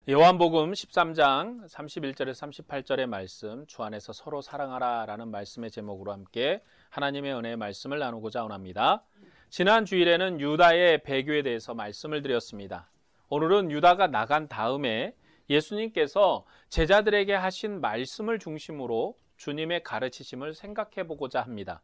요한복음 13장 31절에서 38절의 말씀, 주 안에서 서로 사랑하라 라는 말씀의 제목으로 함께 하나님의 은혜의 말씀을 나누고자 원합니다. 지난 주일에는 유다의 배교에 대해서 말씀을 드렸습니다. 오늘은 유다가 나간 다음에 예수님께서 제자들에게 하신 말씀을 중심으로 주님의 가르치심을 생각해 보고자 합니다.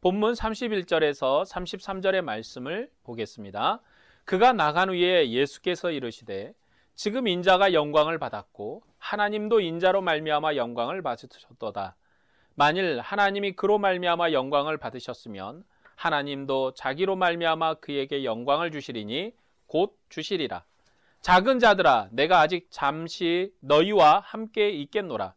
본문 31절에서 33절의 말씀을 보겠습니다. 그가 나간 후에 예수께서 이르시되 지금 인자가 영광을 받았고 하나님도 인자로 말미암아 영광을 받으셨도다. 만일 하나님이 그로 말미암아 영광을 받으셨으면 하나님도 자기로 말미암아 그에게 영광을 주시리니 곧 주시리라. 작은 자들아, 내가 아직 잠시 너희와 함께 있겠노라.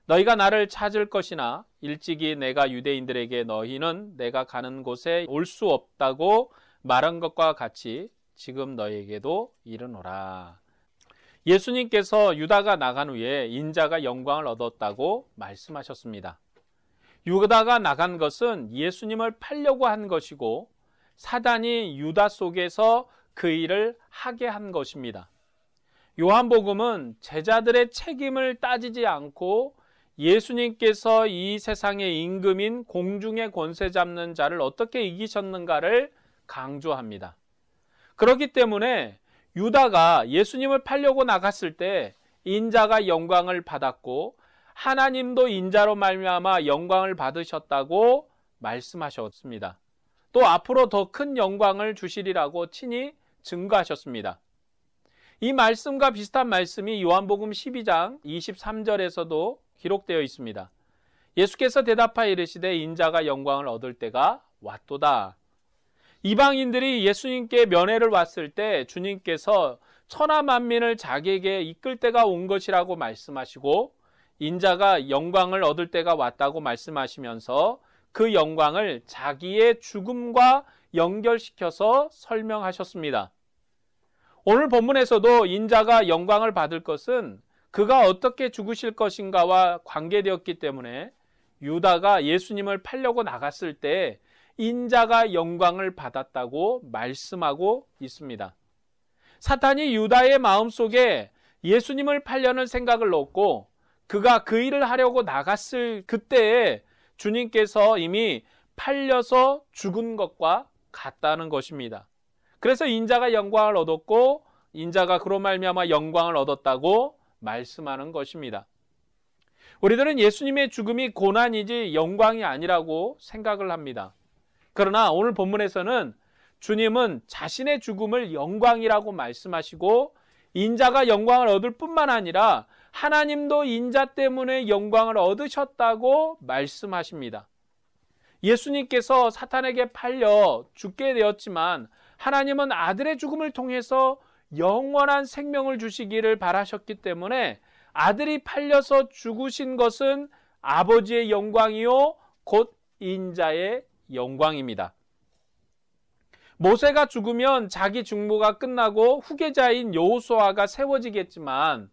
너희가 나를 찾을 것이나 일찍이 내가 유대인들에게 너희는 내가 가는 곳에 올 수 없다고 말한 것과 같이 지금 너희에게도 이르노라. 예수님께서 유다가 나간 후에 인자가 영광을 얻었다고 말씀하셨습니다. 유다가 나간 것은 예수님을 팔려고 한 것이고 사단이 유다 속에서 그 일을 하게 한 것입니다. 요한복음은 제자들의 책임을 따지지 않고 예수님께서 이 세상의 임금인 공중의 권세 잡는 자를 어떻게 이기셨는가를 강조합니다. 그렇기 때문에 유다가 예수님을 팔려고 나갔을 때 인자가 영광을 받았고 하나님도 인자로 말미암아 영광을 받으셨다고 말씀하셨습니다. 또 앞으로 더 큰 영광을 주시리라고 친히 증거하셨습니다. 이 말씀과 비슷한 말씀이 요한복음 12장 23절에서도 기록되어 있습니다. 예수께서 대답하여 이르시되 인자가 영광을 얻을 때가 왔도다. 이방인들이 예수님께 면회를 왔을 때 주님께서 천하 만민을 자기에게 이끌 때가 온 것이라고 말씀하시고 인자가 영광을 얻을 때가 왔다고 말씀하시면서 그 영광을 자기의 죽음과 연결시켜서 설명하셨습니다. 오늘 본문에서도 인자가 영광을 받을 것은 그가 어떻게 죽으실 것인가와 관계되었기 때문에 유다가 예수님을 팔려고 나갔을 때 인자가 영광을 받았다고 말씀하고 있습니다. 사탄이 유다의 마음속에 예수님을 팔려는 생각을 넣고 그가 그 일을 하려고 나갔을 그때에 주님께서 이미 팔려서 죽은 것과 같다는 것입니다. 그래서 인자가 영광을 얻었고 인자가 그로 말미암아 영광을 얻었다고 말씀하는 것입니다. 우리들은 예수님의 죽음이 고난이지 영광이 아니라고 생각을 합니다. 그러나 오늘 본문에서는 주님은 자신의 죽음을 영광이라고 말씀하시고 인자가 영광을 얻을 뿐만 아니라 하나님도 인자 때문에 영광을 얻으셨다고 말씀하십니다. 예수님께서 사탄에게 팔려 죽게 되었지만 하나님은 아들의 죽음을 통해서 영원한 생명을 주시기를 바라셨기 때문에 아들이 팔려서 죽으신 것은 아버지의 영광이요 곧 인자의 영광입니다. 모세가 죽으면 자기 직무가 끝나고 후계자인 여호수아가 세워지겠지만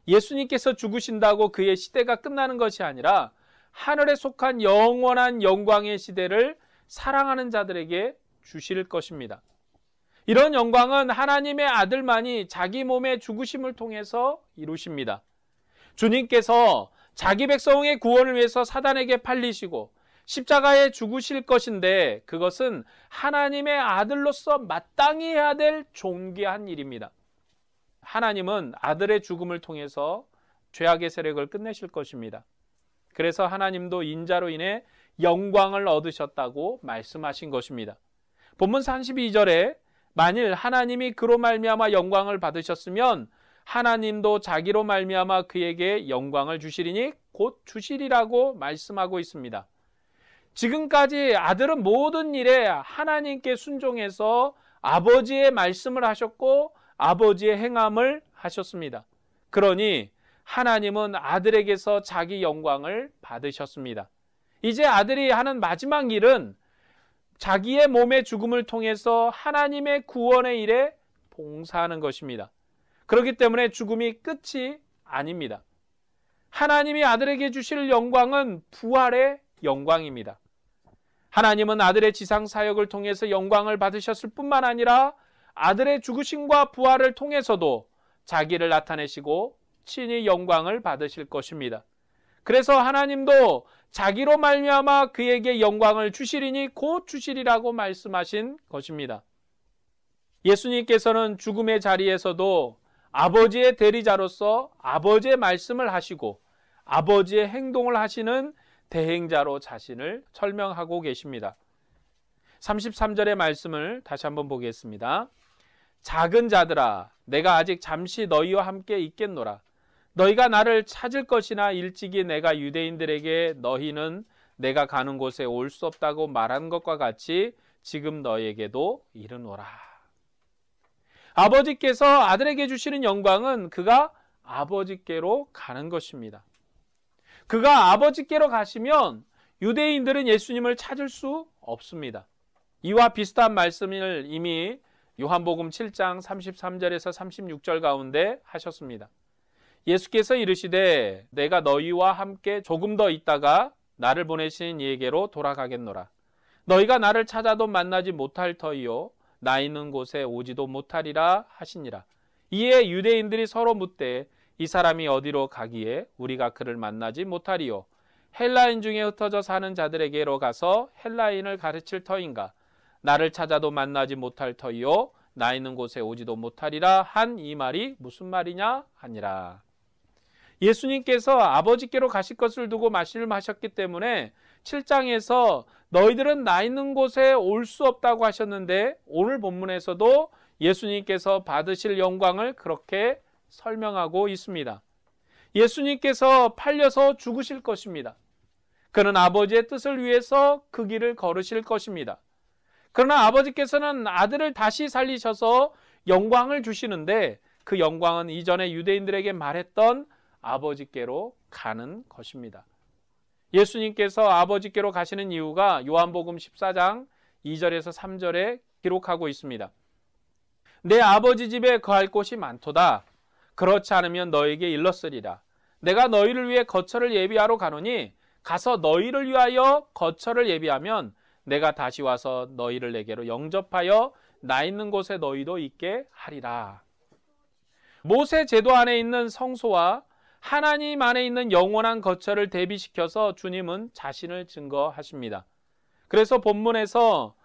예수님께서 죽으신다고 그의 시대가 끝나는 것이 아니라 하늘에 속한 영원한 영광의 시대를 사랑하는 자들에게 주실 것입니다. 이런 영광은 하나님의 아들만이 자기 몸의 죽으심을 통해서 이루십니다. 주님께서 자기 백성의 구원을 위해서 사단에게 팔리시고 십자가에 죽으실 것인데 그것은 하나님의 아들로서 마땅히 해야 될 존귀한 일입니다. 하나님은 아들의 죽음을 통해서 죄악의 세력을 끝내실 것입니다. 그래서 하나님도 인자로 인해 영광을 얻으셨다고 말씀하신 것입니다. 본문 32절에 만일 하나님이 그로 말미암아 영광을 받으셨으면 하나님도 자기로 말미암아 그에게 영광을 주시리니 곧 주시리라고 말씀하고 있습니다. 지금까지 아들은 모든 일에 하나님께 순종해서 아버지의 말씀을 하셨고 아버지의 행함을 하셨습니다. 그러니 하나님은 아들에게서 자기 영광을 받으셨습니다. 이제 아들이 하는 마지막 일은 자기의 몸의 죽음을 통해서 하나님의 구원의 일에 봉사하는 것입니다. 그렇기 때문에 죽음이 끝이 아닙니다. 하나님이 아들에게 주실 영광은 부활의 영광입니다. 하나님은 아들의 지상 사역을 통해서 영광을 받으셨을 뿐만 아니라 아들의 죽으심과 부활을 통해서도 자기를 나타내시고 친히 영광을 받으실 것입니다. 그래서 하나님도 자기로 말미암아 그에게 영광을 주시리니 곧 주시리라고 말씀하신 것입니다. 예수님께서는 죽음의 자리에서도 아버지의 대리자로서 아버지의 말씀을 하시고 아버지의 행동을 하시는 대행자로 자신을 설명하고 계십니다. 33절의 말씀을 다시 한번 보겠습니다. 작은 자들아, 내가 아직 잠시 너희와 함께 있겠노라. 너희가 나를 찾을 것이나 일찍이 내가 유대인들에게 너희는 내가 가는 곳에 올 수 없다고 말한 것과 같이 지금 너희에게도 이르노라. 아버지께서 아들에게 주시는 영광은 그가 아버지께로 가는 것입니다. 그가 아버지께로 가시면 유대인들은 예수님을 찾을 수 없습니다. 이와 비슷한 말씀을 이미 요한복음 7장 33절에서 36절 가운데 하셨습니다. 예수께서 이르시되 내가 너희와 함께 조금 더 있다가 나를 보내신 이에게로 돌아가겠노라. 너희가 나를 찾아도 만나지 못할 터이요 나 있는 곳에 오지도 못하리라 하시니라. 이에 유대인들이 서로 묻되 이 사람이 어디로 가기에 우리가 그를 만나지 못하리요? 헬라인 중에 흩어져 사는 자들에게로 가서 헬라인을 가르칠 터인가? 나를 찾아도 만나지 못할 터이요 나 있는 곳에 오지도 못하리라 한 이 말이 무슨 말이냐 하니라. 예수님께서 아버지께로 가실 것을 두고 말씀하셨기 때문에 7장에서 너희들은 나 있는 곳에 올 수 없다고 하셨는데 오늘 본문에서도 예수님께서 받으실 영광을 그렇게 설명하고 있습니다. 예수님께서 팔려서 죽으실 것입니다. 그는 아버지의 뜻을 위해서 그 길을 걸으실 것입니다. 그러나 아버지께서는 아들을 다시 살리셔서 영광을 주시는데 그 영광은 이전에 유대인들에게 말했던 아버지께로 가는 것입니다. 예수님께서 아버지께로 가시는 이유가 요한복음 14장 2절에서 3절에 기록하고 있습니다. 내 아버지 집에 거할 곳이 많도다. 그렇지 않으면 너에게 일렀으리라. 내가 너희를 위해 거처를 예비하러 가노니 가서 너희를 위하여 거처를 예비하면 내가 다시 와서 너희를 내게로 영접하여 나 있는 곳에 너희도 있게 하리라. 모세 제도 안에 있는 성소와 하나님 안에 있는 영원한 거처를 대비시켜서 주님은 자신을 증거하십니다. 그래서 본문에서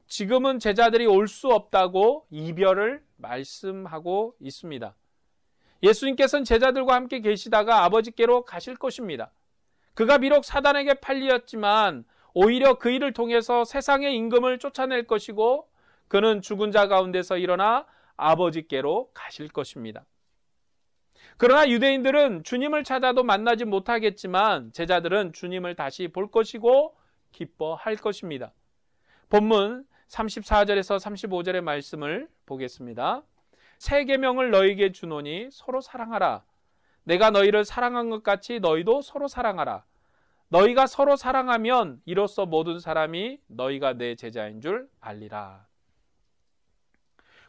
지금은 제자들이 올 수 없다고 이별을 말씀하고 있습니다. 예수님께서는 제자들과 함께 계시다가 아버지께로 가실 것입니다. 그가 비록 사단에게 팔리었지만 오히려 그 일을 통해서 세상의 임금을 쫓아낼 것이고 그는 죽은 자 가운데서 일어나 아버지께로 가실 것입니다. 그러나 유대인들은 주님을 찾아도 만나지 못하겠지만 제자들은 주님을 다시 볼 것이고 기뻐할 것입니다. 본문 34절에서 35절의 말씀을 보겠습니다. 새 계명을 너희에게 주노니 서로 사랑하라. 내가 너희를 사랑한 것 같이 너희도 서로 사랑하라. 너희가 서로 사랑하면 이로써 모든 사람이 너희가 내 제자인 줄 알리라.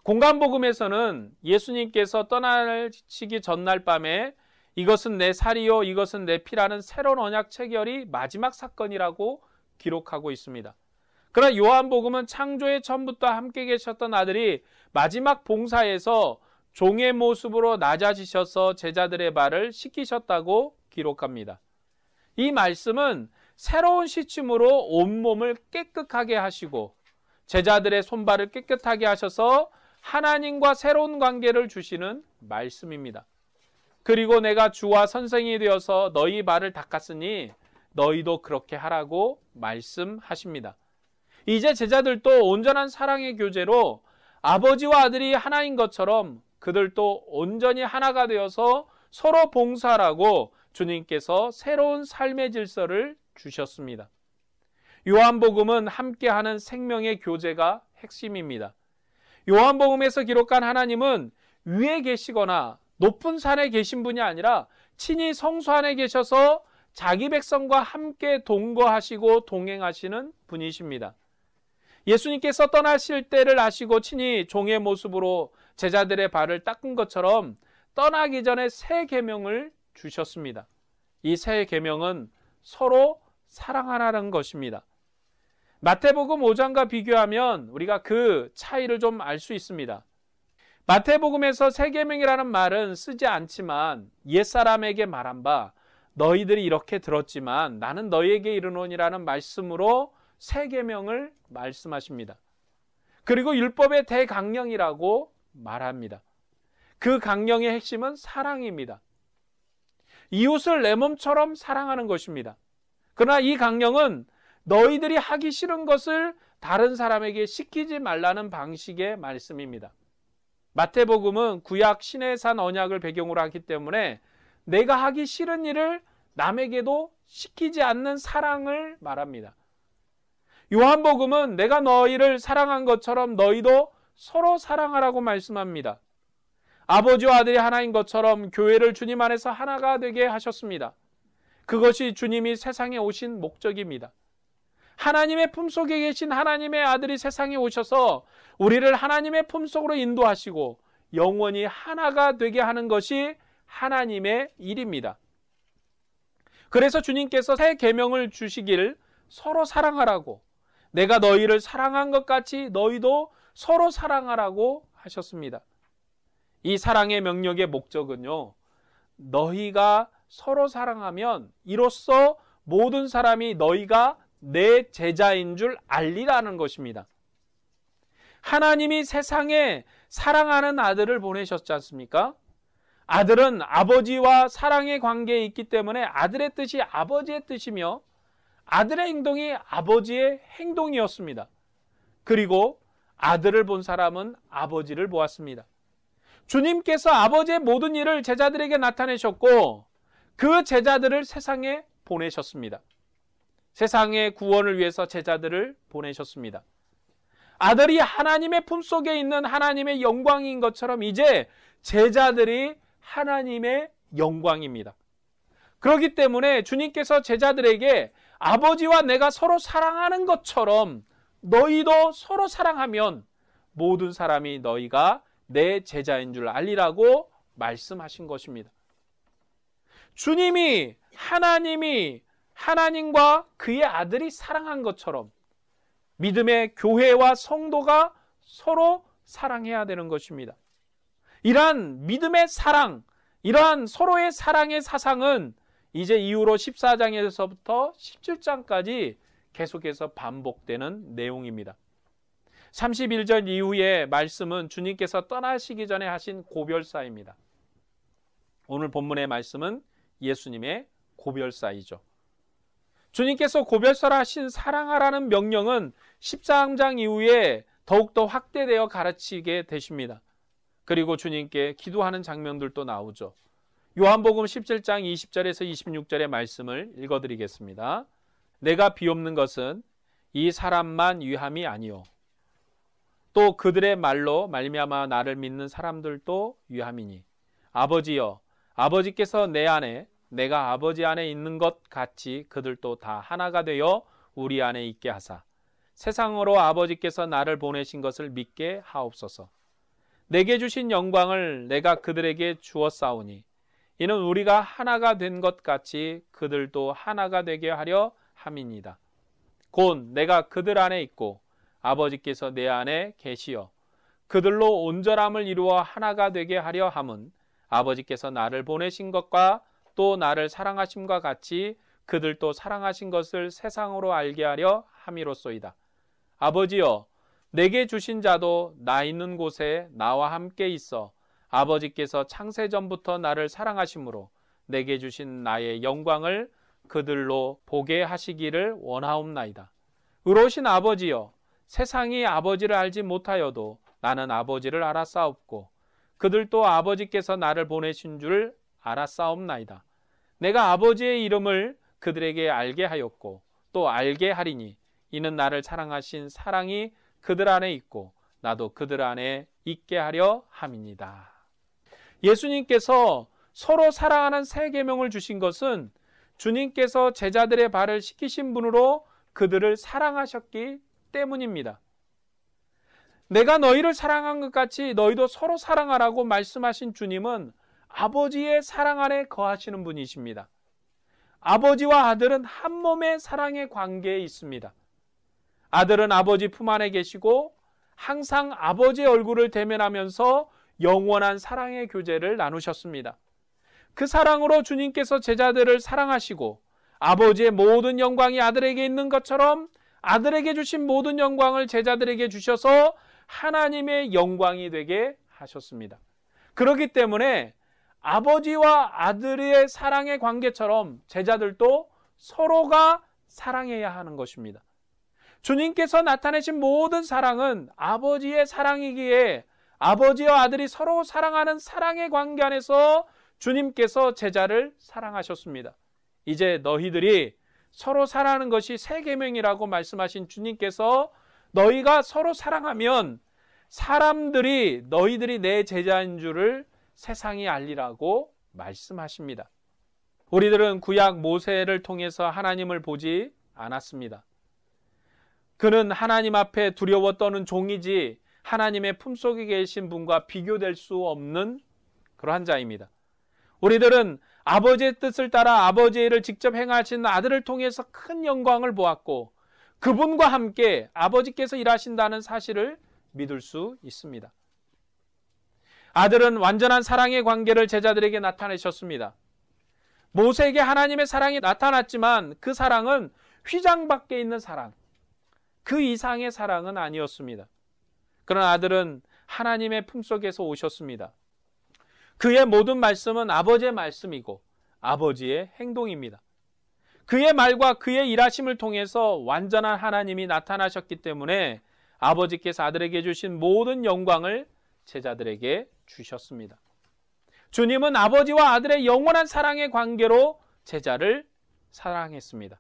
공간복음에서는 예수님께서 떠나시기 전날 밤에 이것은 내 살이요 이것은 내 피라는 새로운 언약 체결이 마지막 사건이라고 기록하고 있습니다. 그러나 요한복음은 창조의 처음부터 함께 계셨던 아들이 마지막 봉사에서 종의 모습으로 낮아지셔서 제자들의 발을 씻기셨다고 기록합니다. 이 말씀은 새로운 시침으로 온몸을 깨끗하게 하시고 제자들의 손발을 깨끗하게 하셔서 하나님과 새로운 관계를 주시는 말씀입니다. 그리고 내가 주와 선생이 되어서 너희 발을 닦았으니 너희도 그렇게 하라고 말씀하십니다. 이제 제자들도 온전한 사랑의 교제로 아버지와 아들이 하나인 것처럼 그들도 온전히 하나가 되어서 서로 봉사하라고 주님께서 새로운 삶의 질서를 주셨습니다. 요한복음은 함께하는 생명의 교제가 핵심입니다. 요한복음에서 기록한 하나님은 위에 계시거나 높은 산에 계신 분이 아니라 친히 성소 안에 계셔서 자기 백성과 함께 동거하시고 동행하시는 분이십니다. 예수님께서 떠나실 때를 아시고 친히 종의 모습으로 제자들의 발을 닦은 것처럼 떠나기 전에 새 계명을 주셨습니다. 이 새 계명은 서로 사랑하라는 것입니다. 마태복음 5장과 비교하면 우리가 그 차이를 좀 알 수 있습니다. 마태복음에서 새 계명이라는 말은 쓰지 않지만 옛사람에게 말한 바 너희들이 이렇게 들었지만 나는 너희에게 이르노니라는 말씀으로 새 계명을 말씀하십니다. 그리고 율법의 대강령이라고 말합니다. 그 강령의 핵심은 사랑입니다. 이웃을 내 몸처럼 사랑하는 것입니다. 그러나 이 강령은 너희들이 하기 싫은 것을 다른 사람에게 시키지 말라는 방식의 말씀입니다. 마태복음은 구약 신의 산 언약을 배경으로 하기 때문에 내가 하기 싫은 일을 남에게도 시키지 않는 사랑을 말합니다. 요한복음은 내가 너희를 사랑한 것처럼 너희도 서로 사랑하라고 말씀합니다. 아버지와 아들이 하나인 것처럼 교회를 주님 안에서 하나가 되게 하셨습니다. 그것이 주님이 세상에 오신 목적입니다. 하나님의 품속에 계신 하나님의 아들이 세상에 오셔서 우리를 하나님의 품속으로 인도하시고 영원히 하나가 되게 하는 것이 하나님의 일입니다. 그래서 주님께서 새 계명을 주시기를 서로 사랑하라고, 내가 너희를 사랑한 것 같이 너희도 서로 사랑하라고 하셨습니다. 이 사랑의 명령의 목적은요, 너희가 서로 사랑하면 이로써 모든 사람이 너희가 내 제자인 줄 알리라는 것입니다. 하나님이 세상에 사랑하는 아들을 보내셨지 않습니까? 아들은 아버지와 사랑의 관계에 있기 때문에 아들의 뜻이 아버지의 뜻이며 아들의 행동이 아버지의 행동이었습니다. 그리고 아들을 본 사람은 아버지를 보았습니다. 주님께서 아버지의 모든 일을 제자들에게 나타내셨고 그 제자들을 세상에 보내셨습니다. 세상의 구원을 위해서 제자들을 보내셨습니다. 아들이 하나님의 품속에 있는 하나님의 영광인 것처럼 이제 제자들이 하나님의 영광입니다. 그렇기 때문에 주님께서 제자들에게 아버지와 내가 서로 사랑하는 것처럼 너희도 서로 사랑하면 모든 사람이 너희가 내 제자인 줄 알리라고 말씀하신 것입니다. 주님이 하나님과 그의 아들이 사랑한 것처럼 믿음의 교회와 성도가 서로 사랑해야 되는 것입니다. 이러한 믿음의 사랑, 이러한 서로의 사랑의 사상은 이제 이후로 14장에서부터 17장까지 계속해서 반복되는 내용입니다. 31절 이후의 말씀은 주님께서 떠나시기 전에 하신 고별사입니다. 오늘 본문의 말씀은 예수님의 고별사이죠. 주님께서 고별사를 하신 사랑하라는 명령은 13장 이후에 더욱더 확대되어 가르치게 되십니다. 그리고 주님께 기도하는 장면들도 나오죠. 요한복음 17장 20절에서 26절의 말씀을 읽어드리겠습니다. 내가 비옵는 것은 이 사람만 위함이 아니요 또 그들의 말로 말미암아 나를 믿는 사람들도 위함이니 아버지여 아버지께서 내 안에 내가 아버지 안에 있는 것 같이 그들도 다 하나가 되어 우리 안에 있게 하사 세상으로 아버지께서 나를 보내신 것을 믿게 하옵소서. 내게 주신 영광을 내가 그들에게 주었사오니 이는 우리가 하나가 된 것 같이 그들도 하나가 되게 하려 함이니이다. 곧 내가 그들 안에 있고 아버지께서 내 안에 계시어 그들로 온전함을 이루어 하나가 되게 하려 함은 아버지께서 나를 보내신 것과 또 나를 사랑하심과 같이 그들도 사랑하신 것을 세상으로 알게 하려 함이로소이다. 아버지여 내게 주신 자도 나 있는 곳에 나와 함께 있어 아버지께서 창세전부터 나를 사랑하심으로 내게 주신 나의 영광을 그들로 보게 하시기를 원하옵나이다. 의로우신 아버지여 세상이 아버지를 알지 못하여도 나는 아버지를 알았사옵고 그들도 아버지께서 나를 보내신 줄 알았사옵나이다. 내가 아버지의 이름을 그들에게 알게 하였고 또 알게 하리니 이는 나를 사랑하신 사랑이 그들 안에 있고 나도 그들 안에 있게 하려 함이니이다. 예수님께서 서로 사랑하는 새 계명을 주신 것은 주님께서 제자들의 발을 씻기신 분으로 그들을 사랑하셨기 때문입니다. 내가 너희를 사랑한 것 같이 너희도 서로 사랑하라고 말씀하신 주님은 아버지의 사랑 안에 거하시는 분이십니다. 아버지와 아들은 한 몸의 사랑의 관계에 있습니다. 아들은 아버지 품 안에 계시고 항상 아버지의 얼굴을 대면하면서 영원한 사랑의 교제를 나누셨습니다. 그 사랑으로 주님께서 제자들을 사랑하시고 아버지의 모든 영광이 아들에게 있는 것처럼 아들에게 주신 모든 영광을 제자들에게 주셔서 하나님의 영광이 되게 하셨습니다. 그렇기 때문에 아버지와 아들의 사랑의 관계처럼 제자들도 서로가 사랑해야 하는 것입니다. 주님께서 나타내신 모든 사랑은 아버지의 사랑이기에 아버지와 아들이 서로 사랑하는 사랑의 관계 안에서 주님께서 제자를 사랑하셨습니다. 이제 너희들이 서로 사랑하는 것이 새 계명이라고 말씀하신 주님께서 너희가 서로 사랑하면 사람들이 너희들이 내 제자인 줄을 세상이 알리라고 말씀하십니다. 우리들은 구약 모세를 통해서 하나님을 보지 않았습니다. 그는 하나님 앞에 두려워 떠는 종이지 하나님의 품속에 계신 분과 비교될 수 없는 그러한 자입니다. 우리들은 아버지의 뜻을 따라 아버지의 일을 직접 행하신 아들을 통해서 큰 영광을 보았고 그분과 함께 아버지께서 일하신다는 사실을 믿을 수 있습니다. 아들은 완전한 사랑의 관계를 제자들에게 나타내셨습니다. 모세에게 하나님의 사랑이 나타났지만 그 사랑은 휘장 밖에 있는 사랑, 그 이상의 사랑은 아니었습니다. 그러나 아들은 하나님의 품속에서 오셨습니다. 그의 모든 말씀은 아버지의 말씀이고 아버지의 행동입니다. 그의 말과 그의 일하심을 통해서 완전한 하나님이 나타나셨기 때문에 아버지께서 아들에게 주신 모든 영광을 제자들에게 주셨습니다. 주님은 아버지와 아들의 영원한 사랑의 관계로 제자를 사랑했습니다.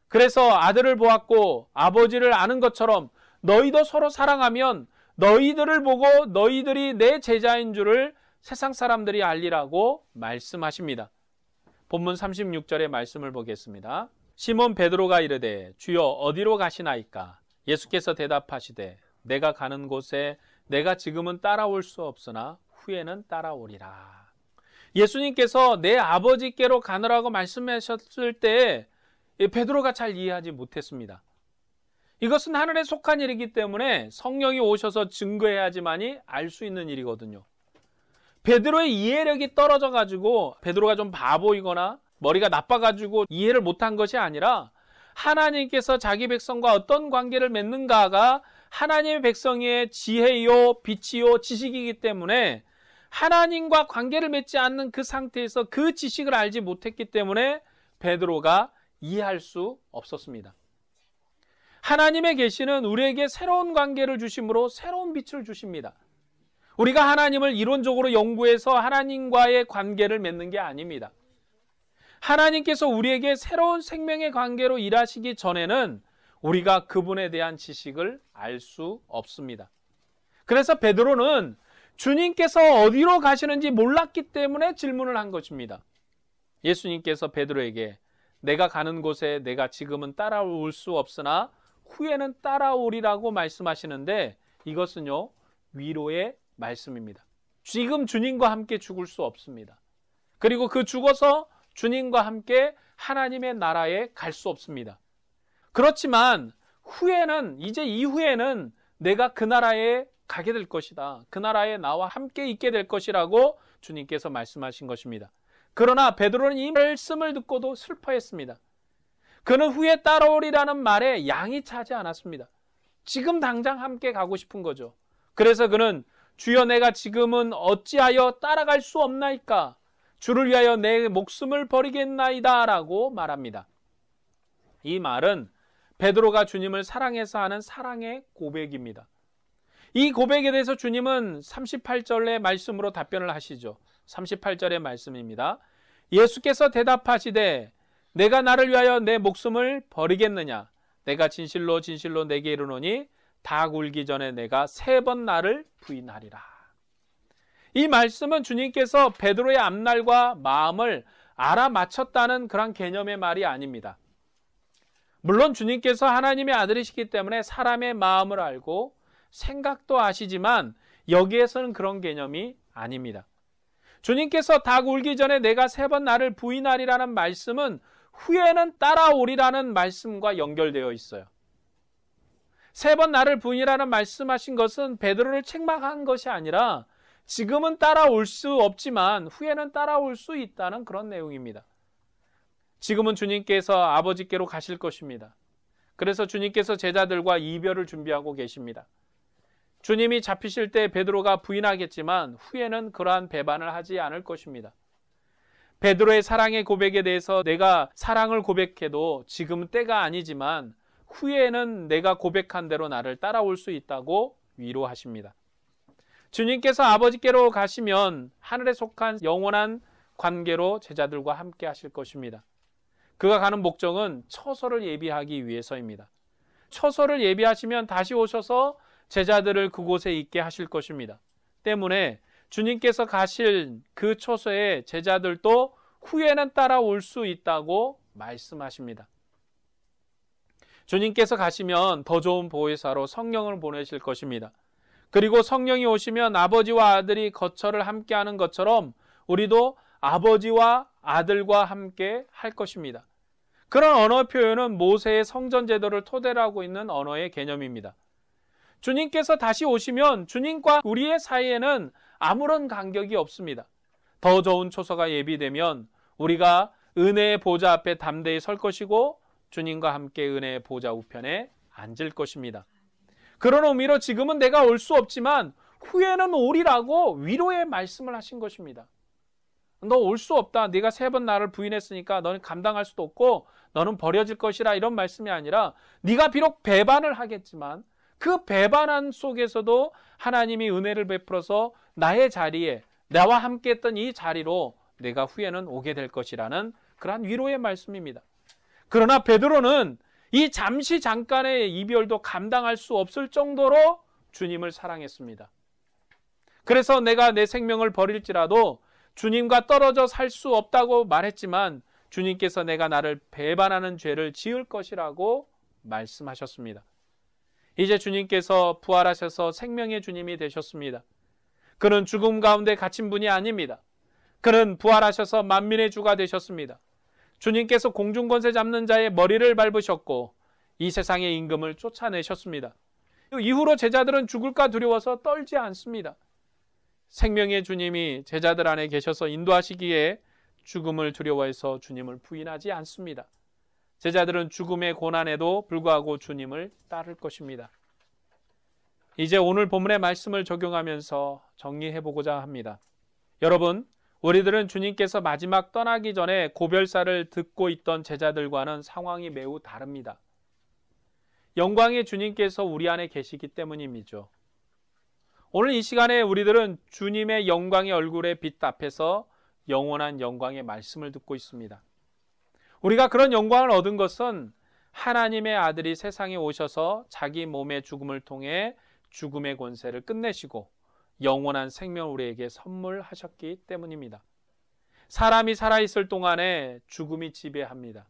그래서 아들을 보았고 아버지를 아는 것처럼 너희도 서로 사랑하면 너희들을 보고 너희들이 내 제자인 줄을 세상 사람들이 알리라고 말씀하십니다. 본문 36절의 말씀을 보겠습니다. 시몬 베드로가 이르되 주여 어디로 가시나이까? 예수께서 대답하시되 내가 가는 곳에 내가 지금은 따라올 수 없으나 후에는 따라오리라. 예수님께서 내 아버지께로 가느라고 말씀하셨을 때 베드로가 잘 이해하지 못했습니다. 이것은 하늘에 속한 일이기 때문에 성령이 오셔서 증거해야지만이 알 수 있는 일이거든요. 베드로의 이해력이 떨어져가지고 베드로가 좀 바보이거나 머리가 나빠가지고 이해를 못한 것이 아니라 하나님께서 자기 백성과 어떤 관계를 맺는가가 하나님의 백성의 지혜요, 빛이요, 지식이기 때문에 하나님과 관계를 맺지 않는 그 상태에서 그 지식을 알지 못했기 때문에 베드로가 이해할 수 없었습니다. 하나님의 계시는 우리에게 새로운 관계를 주심으로 새로운 빛을 주십니다. 우리가 하나님을 이론적으로 연구해서 하나님과의 관계를 맺는 게 아닙니다. 하나님께서 우리에게 새로운 생명의 관계로 일하시기 전에는 우리가 그분에 대한 지식을 알 수 없습니다. 그래서 베드로는 주님께서 어디로 가시는지 몰랐기 때문에 질문을 한 것입니다. 예수님께서 베드로에게 내가 가는 곳에 내가 지금은 따라올 수 없으나 후에는 따라오리라고 말씀하시는데 이것은요, 위로의 말씀입니다. 지금 주님과 함께 죽을 수 없습니다. 그리고 그 죽어서 주님과 함께 하나님의 나라에 갈 수 없습니다. 그렇지만 후에는, 이제 이후에는 내가 그 나라에 가게 될 것이다. 그 나라에 나와 함께 있게 될 것이라고 주님께서 말씀하신 것입니다. 그러나 베드로는 이 말씀을 듣고도 슬퍼했습니다. 그는 후에 따라오리라는 말에 양이 차지 않았습니다. 지금 당장 함께 가고 싶은 거죠. 그래서 그는 주여 내가 지금은 어찌하여 따라갈 수 없나이까? 주를 위하여 내 목숨을 버리겠나이다 라고 말합니다. 이 말은 베드로가 주님을 사랑해서 하는 사랑의 고백입니다. 이 고백에 대해서 주님은 38절의 말씀으로 답변을 하시죠. 38절의 말씀입니다. 예수께서 대답하시되 내가 나를 위하여 내 목숨을 버리겠느냐? 내가 진실로 진실로 내게 이르노니 닭 울기 전에 내가 3번 나를 부인하리라. 이 말씀은 주님께서 베드로의 앞날과 마음을 알아맞혔다는 그런 개념의 말이 아닙니다. 물론 주님께서 하나님의 아들이시기 때문에 사람의 마음을 알고 생각도 아시지만 여기에서는 그런 개념이 아닙니다. 주님께서 닭 울기 전에 내가 3번 나를 부인하리라는 말씀은 후에는 따라오리라는 말씀과 연결되어 있어요. 3번 나를 부인이라는 말씀하신 것은 베드로를 책망한 것이 아니라 지금은 따라올 수 없지만 후에는 따라올 수 있다는 그런 내용입니다. 지금은 주님께서 아버지께로 가실 것입니다. 그래서 주님께서 제자들과 이별을 준비하고 계십니다. 주님이 잡히실 때 베드로가 부인하겠지만 후에는 그러한 배반을 하지 않을 것입니다. 베드로의 사랑의 고백에 대해서 내가 사랑을 고백해도 지금은 때가 아니지만 후에는 내가 고백한 대로 나를 따라올 수 있다고 위로하십니다. 주님께서 아버지께로 가시면 하늘에 속한 영원한 관계로 제자들과 함께 하실 것입니다. 그가 가는 목적은 처소를 예비하기 위해서입니다. 처소를 예비하시면 다시 오셔서 제자들을 그곳에 있게 하실 것입니다. 때문에 주님께서 가실 그 처소에 제자들도 후에는 따라올 수 있다고 말씀하십니다. 주님께서 가시면 더 좋은 보혜사로 성령을 보내실 것입니다. 그리고 성령이 오시면 아버지와 아들이 거처를 함께하는 것처럼 우리도 아버지와 아들과 함께 할 것입니다. 그런 언어 표현은 모세의 성전 제도를 토대로 하고 있는 언어의 개념입니다. 주님께서 다시 오시면 주님과 우리의 사이에는 아무런 간격이 없습니다. 더 좋은 초소가 예비되면 우리가 은혜의 보좌 앞에 담대히 설 것이고 주님과 함께 은혜의 보좌 우편에 앉을 것입니다. 그런 의미로 지금은 내가 올 수 없지만 후에는 오리라고 위로의 말씀을 하신 것입니다. 너 올 수 없다. 네가 3번 나를 부인했으니까 너는 감당할 수도 없고 너는 버려질 것이라 이런 말씀이 아니라 네가 비록 배반을 하겠지만 그 배반한 속에서도 하나님이 은혜를 베풀어서 나의 자리에 나와 함께 했던 이 자리로 내가 후에는 오게 될 것이라는 그러한 위로의 말씀입니다. 그러나 베드로는 이 잠시 잠깐의 이별도 감당할 수 없을 정도로 주님을 사랑했습니다. 그래서 내가 내 생명을 버릴지라도 주님과 떨어져 살 수 없다고 말했지만 주님께서 내가 나를 배반하는 죄를 지을 것이라고 말씀하셨습니다. 이제 주님께서 부활하셔서 생명의 주님이 되셨습니다. 그는 죽음 가운데 갇힌 분이 아닙니다. 그는 부활하셔서 만민의 주가 되셨습니다. 주님께서 공중권세 잡는 자의 머리를 밟으셨고 이 세상의 임금을 쫓아내셨습니다. 이후로 제자들은 죽을까 두려워서 떨지 않습니다. 생명의 주님이 제자들 안에 계셔서 인도하시기에 죽음을 두려워해서 주님을 부인하지 않습니다. 제자들은 죽음의 고난에도 불구하고 주님을 따를 것입니다. 이제 오늘 본문의 말씀을 적용하면서 정리해보고자 합니다. 여러분, 우리들은 주님께서 마지막 떠나기 전에 고별사를 듣고 있던 제자들과는 상황이 매우 다릅니다. 영광의 주님께서 우리 안에 계시기 때문입니다. 오늘 이 시간에 우리들은 주님의 영광의 얼굴의 빛 앞에서 영원한 영광의 말씀을 듣고 있습니다. 우리가 그런 영광을 얻은 것은 하나님의 아들이 세상에 오셔서 자기 몸의 죽음을 통해 죽음의 권세를 끝내시고 영원한 생명을 우리에게 선물하셨기 때문입니다. 사람이 살아있을 동안에 죽음이 지배합니다.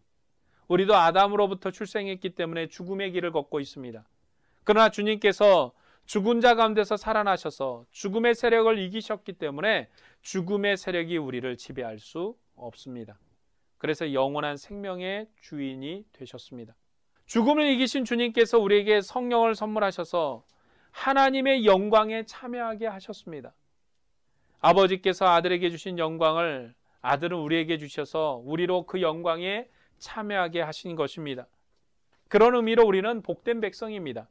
우리도 아담으로부터 출생했기 때문에 죽음의 길을 걷고 있습니다. 그러나 주님께서 죽은 자 가운데서 살아나셔서 죽음의 세력을 이기셨기 때문에 죽음의 세력이 우리를 지배할 수 없습니다. 그래서 영원한 생명의 주인이 되셨습니다. 죽음을 이기신 주님께서 우리에게 성령을 선물하셔서 하나님의 영광에 참여하게 하셨습니다. 아버지께서 아들에게 주신 영광을 아들은 우리에게 주셔서 우리로 그 영광에 참여하게 하신 것입니다. 그런 의미로 우리는 복된 백성입니다.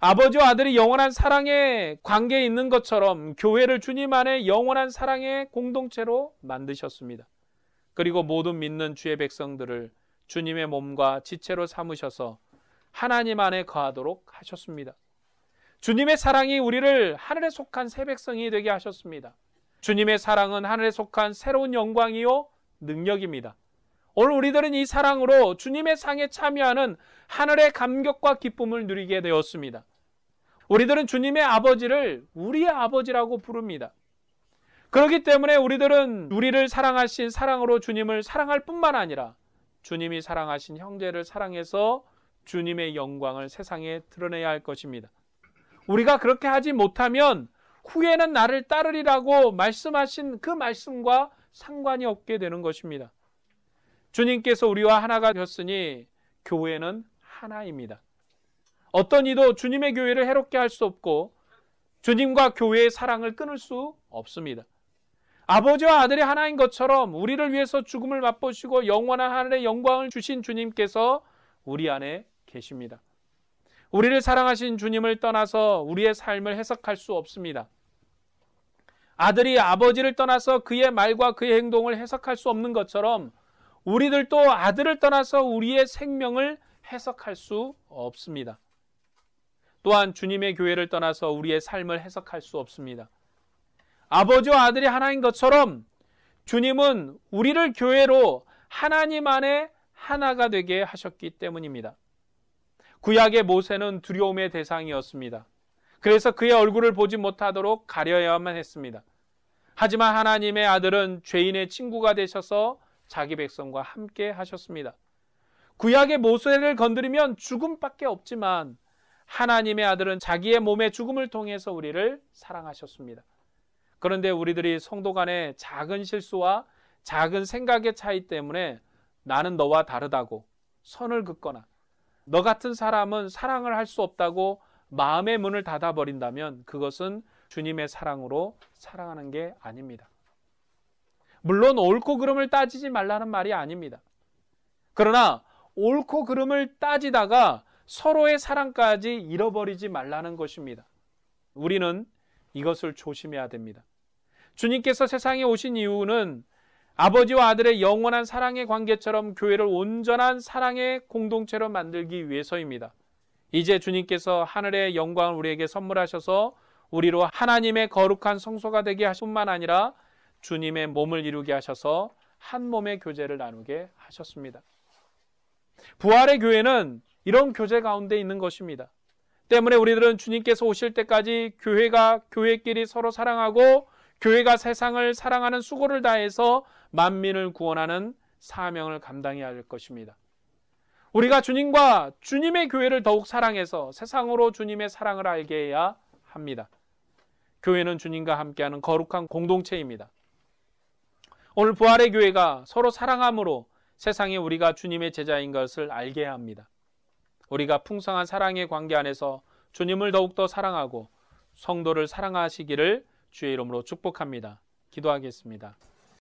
아버지와 아들이 영원한 사랑의 관계에 있는 것처럼 교회를 주님 안에 영원한 사랑의 공동체로 만드셨습니다. 그리고 모든 믿는 주의 백성들을 주님의 몸과 지체로 삼으셔서 하나님 안에 거하도록 하셨습니다. 주님의 사랑이 우리를 하늘에 속한 새 백성이 되게 하셨습니다. 주님의 사랑은 하늘에 속한 새로운 영광이요 능력입니다. 오늘 우리들은 이 사랑으로 주님의 상에 참여하는 하늘의 감격과 기쁨을 누리게 되었습니다. 우리들은 주님의 아버지를 우리의 아버지라고 부릅니다. 그렇기 때문에 우리들은 우리를 사랑하신 사랑으로 주님을 사랑할 뿐만 아니라 주님이 사랑하신 형제를 사랑해서 주님의 영광을 세상에 드러내야 할 것입니다. 우리가 그렇게 하지 못하면 후에는 나를 따르리라고 말씀하신 그 말씀과 상관이 없게 되는 것입니다. 주님께서 우리와 하나가 되었으니 교회는 하나입니다. 어떤 이도 주님의 교회를 해롭게 할 수 없고 주님과 교회의 사랑을 끊을 수 없습니다. 아버지와 아들이 하나인 것처럼 우리를 위해서 죽음을 맛보시고 영원한 하늘의 영광을 주신 주님께서 우리 안에 계십니다. 우리를 사랑하신 주님을 떠나서 우리의 삶을 해석할 수 없습니다. 아들이 아버지를 떠나서 그의 말과 그의 행동을 해석할 수 없는 것처럼 우리들도 아들을 떠나서 우리의 생명을 해석할 수 없습니다. 또한 주님의 교회를 떠나서 우리의 삶을 해석할 수 없습니다. 아버지와 아들이 하나인 것처럼 주님은 우리를 교회로 하나님 안에 하나가 되게 하셨기 때문입니다. 구약의 모세는 두려움의 대상이었습니다. 그래서 그의 얼굴을 보지 못하도록 가려야만 했습니다. 하지만 하나님의 아들은 죄인의 친구가 되셔서 자기 백성과 함께 하셨습니다. 구약의 모세를 건드리면 죽음밖에 없지만 하나님의 아들은 자기의 몸의 죽음을 통해서 우리를 사랑하셨습니다. 그런데 우리들이 성도 간의 작은 실수와 작은 생각의 차이 때문에 나는 너와 다르다고 선을 긋거나 너 같은 사람은 사랑을 할 수 없다고 마음의 문을 닫아버린다면 그것은 주님의 사랑으로 사랑하는 게 아닙니다. 물론 옳고 그름을 따지지 말라는 말이 아닙니다. 그러나 옳고 그름을 따지다가 서로의 사랑까지 잃어버리지 말라는 것입니다. 우리는 이것을 조심해야 됩니다. 주님께서 세상에 오신 이유는 아버지와 아들의 영원한 사랑의 관계처럼 교회를 온전한 사랑의 공동체로 만들기 위해서입니다. 이제 주님께서 하늘의 영광을 우리에게 선물하셔서 우리로 하나님의 거룩한 성소가 되게 하실 뿐만 아니라 주님의 몸을 이루게 하셔서 한 몸의 교제를 나누게 하셨습니다. 부활의 교회는 이런 교제 가운데 있는 것입니다. 때문에 우리들은 주님께서 오실 때까지 교회가 교회끼리 서로 사랑하고 교회가 세상을 사랑하는 수고를 다해서 만민을 구원하는 사명을 감당해야 할 것입니다. 우리가 주님과 주님의 교회를 더욱 사랑해서 세상으로 주님의 사랑을 알게 해야 합니다. 교회는 주님과 함께하는 거룩한 공동체입니다. 오늘 부활의 교회가 서로 사랑함으로 세상에 우리가 주님의 제자인 것을 알게 해야 합니다. 우리가 풍성한 사랑의 관계 안에서 주님을 더욱더 사랑하고 성도를 사랑하시기를 주의 이름으로 축복합니다. 기도하겠습니다.